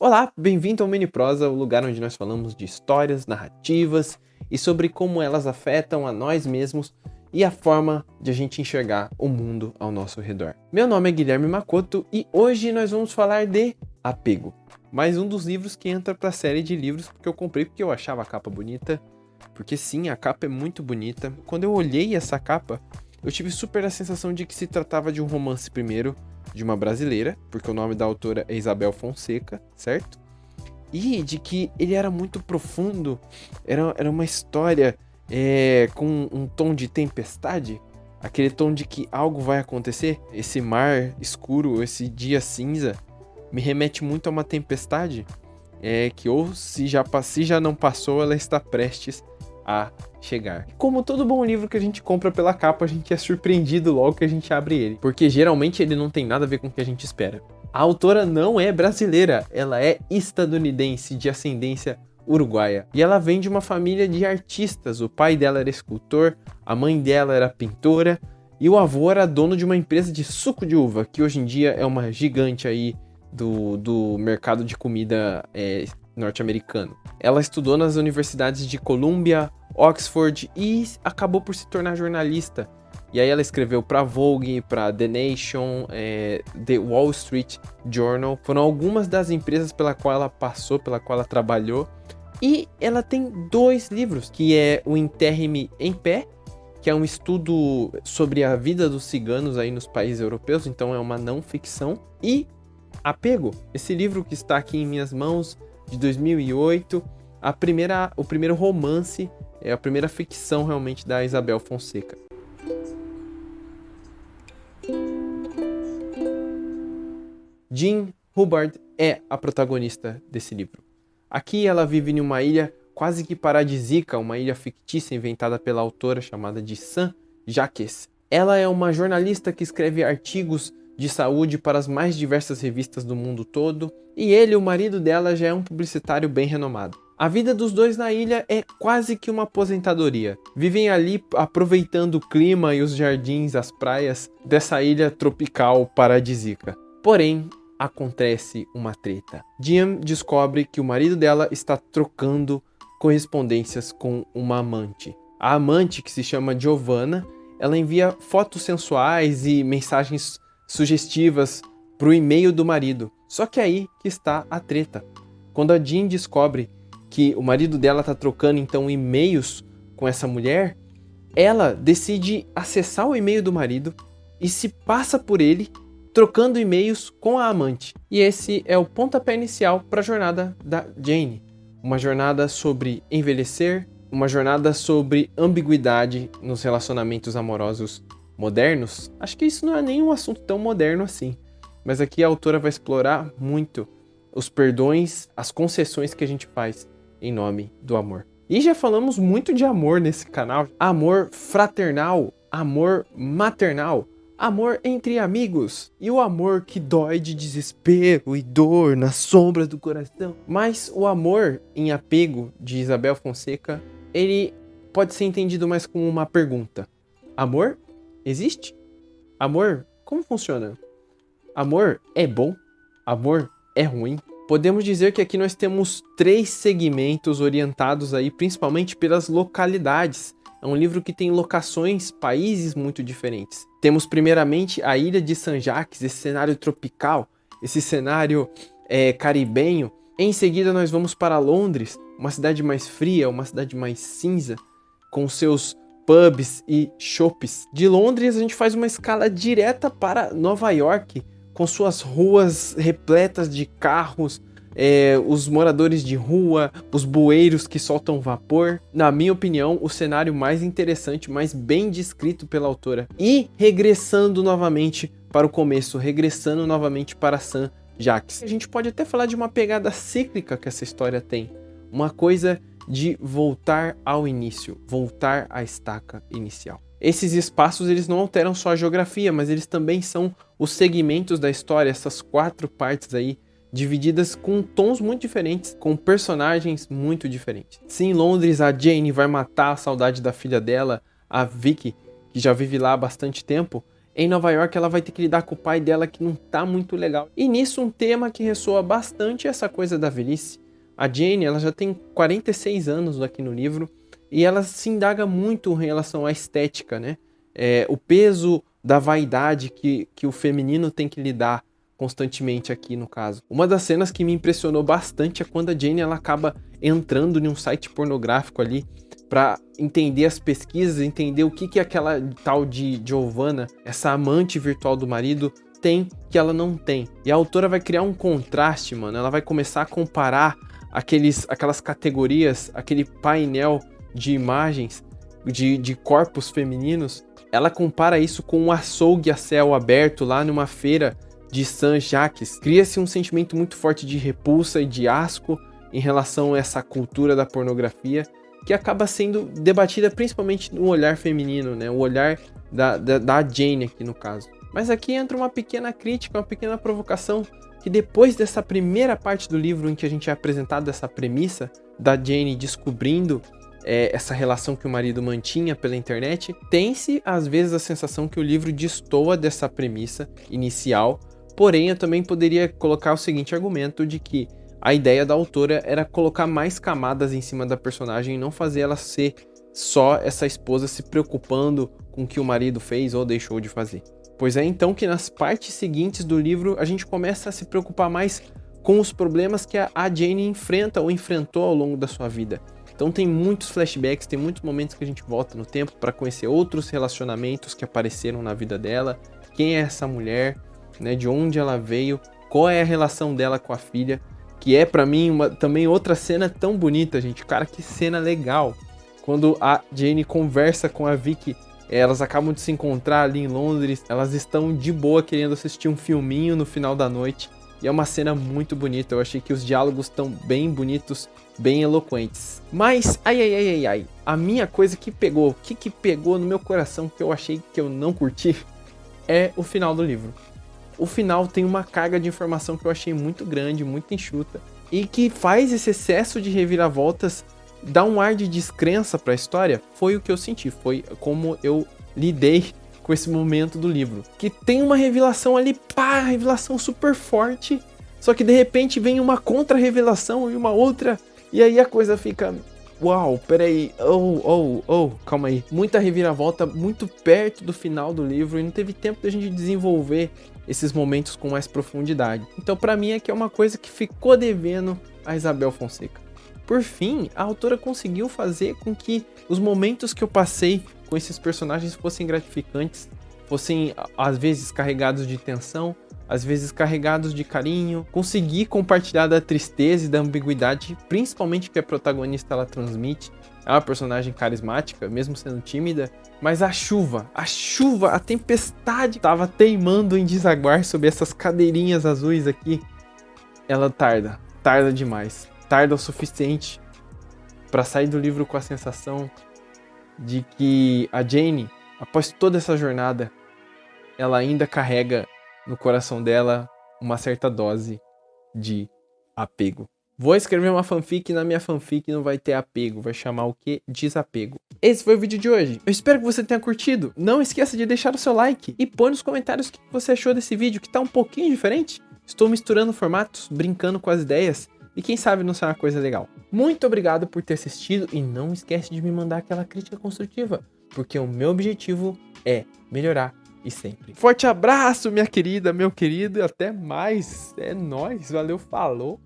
Olá, bem-vindo ao Mini Prosa, o lugar onde nós falamos de histórias, narrativas e sobre como elas afetam a nós mesmos e a forma de a gente enxergar o mundo ao nosso redor. Meu nome é Guilherme Makoto e hoje nós vamos falar de Apego. Mais um dos livros que entra para a série de livros que eu comprei porque eu achava a capa bonita. Porque sim, a capa é muito bonita. Quando eu olhei essa capa, eu tive super a sensação de que se tratava de um romance primeiro, de uma brasileira, porque o nome da autora é Isabel Fonseca, certo? E de que ele era muito profundo, era uma história com um tom de tempestade, aquele tom de que algo vai acontecer. Esse mar escuro, esse dia cinza, me remete muito a uma tempestade, que ou se já não passou, ela está prestes a chegar. Como todo bom livro que a gente compra pela capa, a gente é surpreendido logo que a gente abre ele, porque geralmente ele não tem nada a ver com o que a gente espera. A autora não é brasileira, ela é estadunidense de ascendência uruguaia, e ela vem de uma família de artistas. O pai dela era escultor, a mãe dela era pintora, e o avô era dono de uma empresa de suco de uva, que hoje em dia é uma gigante aí do mercado de comida norte-americano. Ela estudou nas universidades de Columbia, Oxford e acabou por se tornar jornalista. E aí ela escreveu para Vogue, para The Nation, The Wall Street Journal. Foram algumas das empresas pela qual ela passou, pela qual ela trabalhou. E ela tem 2 livros, que é o Enterre-me em Pé, que é um estudo sobre a vida dos ciganos aí nos países europeus, então é uma não ficção, e Apego, esse livro que está aqui em minhas mãos, de 2008, o primeiro romance, a primeira ficção realmente da Isabel Fonseca. Jean Hubbard é a protagonista desse livro. Aqui ela vive em uma ilha quase que paradisíaca, uma ilha fictícia inventada pela autora chamada de Saint-Jacques. Ela é uma jornalista que escreve artigos de saúde para as mais diversas revistas do mundo todo, e ele, o marido dela, já é um publicitário bem renomado. A vida dos dois na ilha é quase que uma aposentadoria. Vivem ali aproveitando o clima e os jardins, as praias dessa ilha tropical paradisíaca. Porém, acontece uma treta. Jean descobre que o marido dela está trocando correspondências com uma amante. A amante, que se chama Giovanna, ela envia fotos sensuais e mensagens sugestivas para o e-mail do marido. Só que aí que está a treta. Quando a Jean descobre que o marido dela está trocando então e-mails com essa mulher, ela decide acessar o e-mail do marido e se passa por ele trocando e-mails com a amante. E esse é o pontapé inicial para a jornada da Jane. Uma jornada sobre envelhecer, uma jornada sobre ambiguidade nos relacionamentos amorosos modernos. Acho que isso não é nem um assunto tão moderno assim, mas aqui a autora vai explorar muito os perdões, as concessões que a gente faz em nome do amor. E já falamos muito de amor nesse canal, amor fraternal, amor maternal, amor entre amigos e o amor que dói de desespero e dor na sombra do coração. Mas o amor em Apego, de Isabel Fonseca, ele pode ser entendido mais como uma pergunta. Amor existe? Amor, como funciona? Amor é bom? Amor é ruim? Podemos dizer que aqui nós temos 3 segmentos orientados aí principalmente pelas localidades. É um livro que tem locações, países muito diferentes. Temos primeiramente a ilha de Saint-Jacques, esse cenário tropical, esse cenário caribenho. Em seguida nós vamos para Londres, uma cidade mais fria, uma cidade mais cinza, com seus pubs e shops. De Londres a gente faz uma escala direta para Nova York, com suas ruas repletas de carros, os moradores de rua, os bueiros que soltam vapor. Na minha opinião, o cenário mais interessante, mais bem descrito pela autora. E regressando novamente para o começo, regressando novamente para Saint-Jacques. A gente pode até falar de uma pegada cíclica que essa história tem. Uma coisa de voltar ao início, voltar à estaca inicial. Esses espaços eles não alteram só a geografia, mas eles também são os segmentos da história, essas 4 partes aí, divididas com tons muito diferentes, com personagens muito diferentes. Se em Londres a Jane vai matar a saudade da filha dela, a Vicky, que já vive lá há bastante tempo, Em Nova York, ela vai ter que lidar com o pai dela que não tá muito legal. E nisso, um tema que ressoa bastante é essa coisa da velhice. A Jane, ela já tem 46 anos aqui no livro e ela se indaga muito em relação à estética, né? O peso da vaidade que o feminino tem que lidar constantemente aqui no caso. Uma das cenas que me impressionou bastante é quando a Jane ela acaba entrando em um site pornográfico ali para entender as pesquisas, entender o que aquela tal de Giovanna, essa amante virtual do marido, tem que ela não tem. E a autora vai criar um contraste, mano. Ela vai começar a comparar aquelas categorias, aquele painel de imagens de corpos femininos. Ela compara isso com um açougue a céu aberto lá numa feira de Saint-Jacques. Cria-se um sentimento muito forte de repulsa e de asco em relação a essa cultura da pornografia, que acaba sendo debatida principalmente no olhar feminino, né? O olhar da Jane aqui no caso. Mas aqui entra uma pequena crítica, uma pequena provocação, que depois dessa primeira parte do livro em que a gente é apresentado essa premissa da Jane descobrindo essa relação que o marido mantinha pela internet, tem-se às vezes a sensação que o livro destoa dessa premissa inicial, porém eu também poderia colocar o seguinte argumento de que a ideia da autora era colocar mais camadas em cima da personagem e não fazer ela ser só essa esposa se preocupando com o que o marido fez ou deixou de fazer. Pois é então que nas partes seguintes do livro a gente começa a se preocupar mais com os problemas que a Jane enfrenta ou enfrentou ao longo da sua vida. Então tem muitos flashbacks, tem muitos momentos que a gente volta no tempo para conhecer outros relacionamentos que apareceram na vida dela, quem é essa mulher, né, de onde ela veio, qual é a relação dela com a filha, que é pra mim também outra cena tão bonita, gente. Cara, que cena legal. Quando a Jane conversa com a Vicky, elas acabam de se encontrar ali em Londres, elas estão de boa querendo assistir um filminho no final da noite. E é uma cena muito bonita, eu achei que os diálogos estão bem bonitos, bem eloquentes. Mas, ai, a minha coisa que pegou, o que pegou no meu coração que eu achei que eu não curti, é o final do livro. O final tem uma carga de informação que eu achei muito grande, muito enxuta, e que faz esse excesso de reviravoltas dar um ar de descrença para a história. Foi o que eu senti, foi como eu lidei com esse momento do livro. Que tem uma revelação ali, revelação super forte, só que de repente vem uma contra-revelação e uma outra, e aí a coisa fica... Uau, peraí, calma aí. Muita reviravolta, muito perto do final do livro e não teve tempo da gente desenvolver esses momentos com mais profundidade. Então pra mim é que é uma coisa que ficou devendo a Isabel Fonseca. Por fim, a autora conseguiu fazer com que os momentos que eu passei com esses personagens fossem gratificantes, fossem às vezes carregados de tensão, às vezes carregados de carinho, conseguir compartilhar da tristeza e da ambiguidade, principalmente que a protagonista ela transmite. É uma personagem carismática, mesmo sendo tímida, mas a chuva, a tempestade estava teimando em desaguar sobre essas cadeirinhas azuis aqui. Ela tarda demais, tarda o suficiente para sair do livro com a sensação de que a Jane, após toda essa jornada, ela ainda carrega no coração dela uma certa dose de apego. Vou escrever uma fanfic e na minha fanfic não vai ter apego, vai chamar o quê? Desapego. Esse foi o vídeo de hoje. Eu espero que você tenha curtido. Não esqueça de deixar o seu like e põe nos comentários o que você achou desse vídeo, que tá um pouquinho diferente. Estou misturando formatos, brincando com as ideias e quem sabe não sai uma coisa legal. Muito obrigado por ter assistido e não esquece de me mandar aquela crítica construtiva, porque o meu objetivo é melhorar e sempre. Forte abraço, minha querida, meu querido, e até mais. É nóis, valeu, falou.